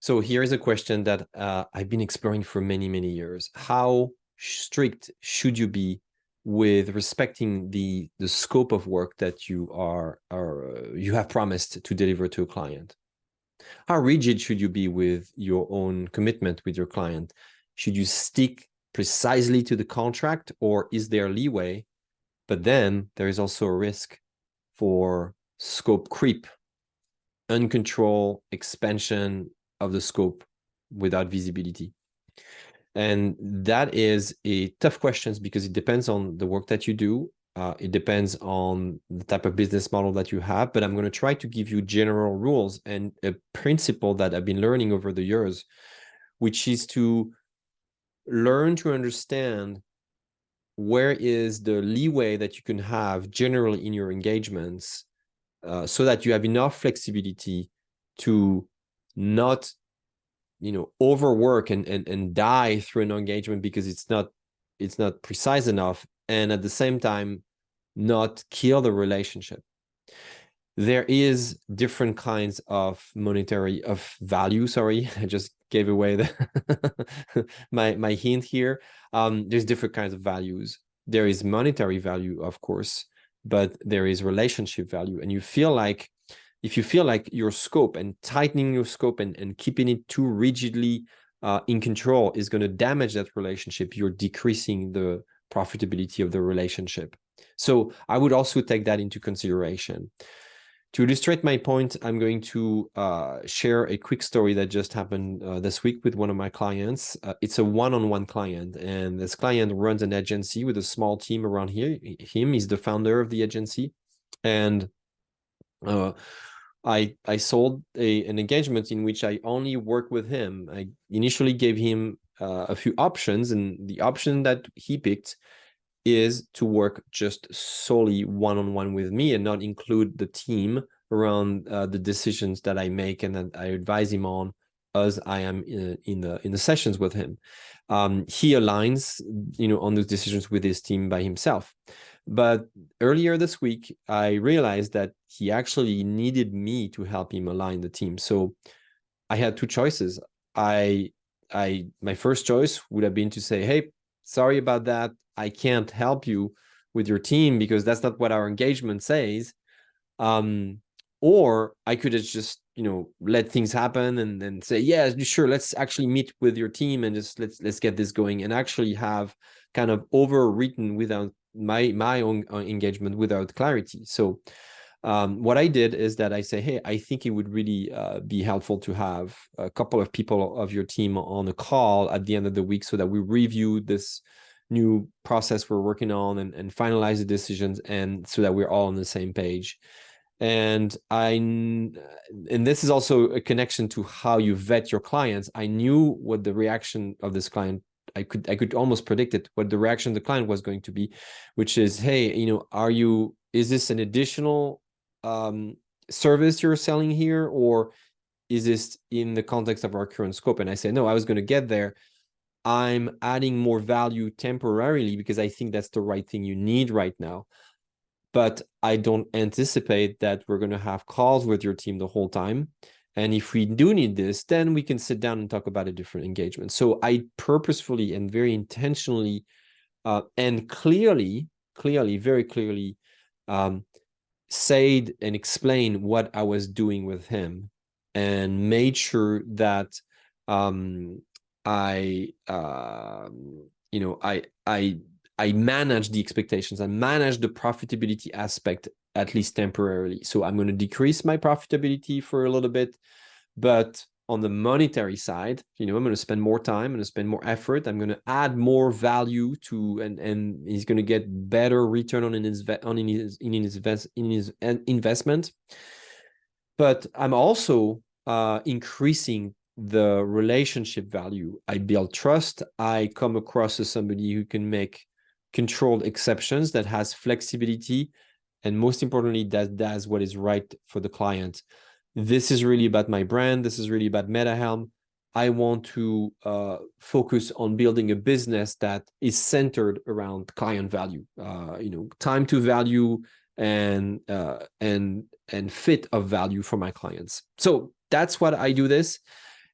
So here is a question that I've been exploring for many, many years. How strict should you be with respecting the scope of work that you have promised to deliver to a client? How rigid should you be with your own commitment with your client? Should you stick precisely to the contract, or is there leeway? But then there is also a risk for scope creep, uncontrolled expansion of the scope without visibility. And that is a tough question because it depends on the work that you do. It depends on the type of business model that you have, but I'm going to try to give you general rules and a principle that I've been learning over the years, which is to learn to understand where is the leeway that you can have generally in your engagements, so that you have enough flexibility to not overwork and die through an engagement because it's not precise enough, and at the same time not kill the relationship. There is different kinds of value. Sorry, I just gave away the my hint here. There's different kinds of values. There is monetary value, of course, but there is relationship value. And if you feel like your scope and tightening your scope and keeping it too rigidly in control is going to damage that relationship, you're decreasing the profitability of the relationship. So I would also take that into consideration. To illustrate my point, I'm going to share a quick story that just happened this week with one of my clients. It's a one-on-one client, and this client runs an agency with a small team around here. He's the founder of the agency, and I sold an engagement in which I only work with him. I initially gave him a few options, and the option that he picked is to work just solely one-on-one with me and not include the team around the decisions that I make and that I advise him on as I am in the sessions with him. He aligns, on those decisions with his team by himself. But earlier this week, I realized that he actually needed me to help him align the team. So I had two choices. My first choice would have been to say, hey, sorry about that. I can't help you with your team because that's not what our engagement says. Or I could have just, let things happen and then say, yeah, sure, let's actually meet with your team and just let's get this going, and actually have kind of overwritten without my own engagement without clarity. So what I did is that I say, hey, I think it would really be helpful to have a couple of people of your team on a call at the end of the week so that we review this new process we're working on and finalize the decisions, and so that we're all on the same page. And this is also a connection to how you vet your clients. I knew what the reaction of this client, I could almost predict it, what the reaction of the client was going to be, which is, hey, is this an additional service you're selling here, or is this in the context of our current scope? And I say, no, I was going to get there. I'm adding more value temporarily because I think that's the right thing you need right now. But I don't anticipate that we're going to have calls with your team the whole time. And if we do need this, then we can sit down and talk about a different engagement. So I purposefully and very intentionally and clearly, very clearly said and explained what I was doing with him, and made sure that I manage the expectations. I manage the profitability aspect, at least temporarily. So I'm going to decrease my profitability for a little bit, but on the monetary side, I'm going to spend more time, I'm going to spend more effort, I'm going to add more value to, and he's going to get better return on his investment. But I'm also increasing the relationship value. I build trust. I come across as somebody who can make controlled exceptions, that has flexibility, and most importantly, that does what is right for the client. This is really about my brand. This is really about MetaHelm. I want to focus on building a business that is centered around client value, time to value and fit of value for my clients. So that's what I do this.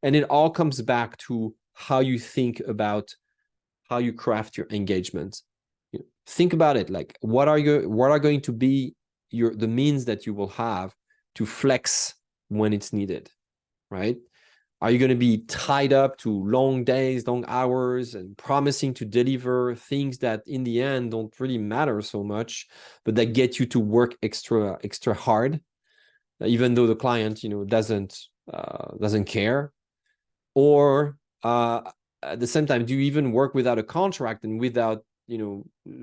And it all comes back to how you think about how you craft your engagement. Think about it, like what are going to be the means that you will have to flex when it's needed, right? Are you going to be tied up to long days, long hours, and promising to deliver things that in the end don't really matter so much, but that get you to work extra hard, even though the client, doesn't care? Or at the same time, do you even work without a contract and without,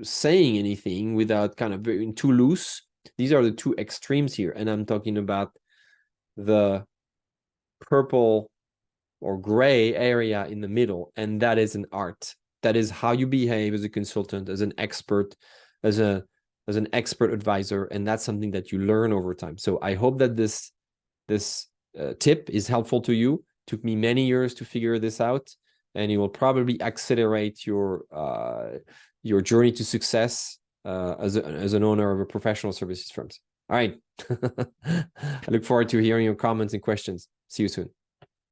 saying anything, without kind of being too loose? These are the two extremes here. And I'm talking about the purple or gray area in the middle. And that is an art. That is how you behave as a consultant, as an expert, as an expert advisor. And that's something that you learn over time. So I hope that this tip is helpful to you. Took me many years to figure this out, and it will probably accelerate your journey to success as an owner of a professional services firm. All right. I look forward to hearing your comments and questions. See you soon.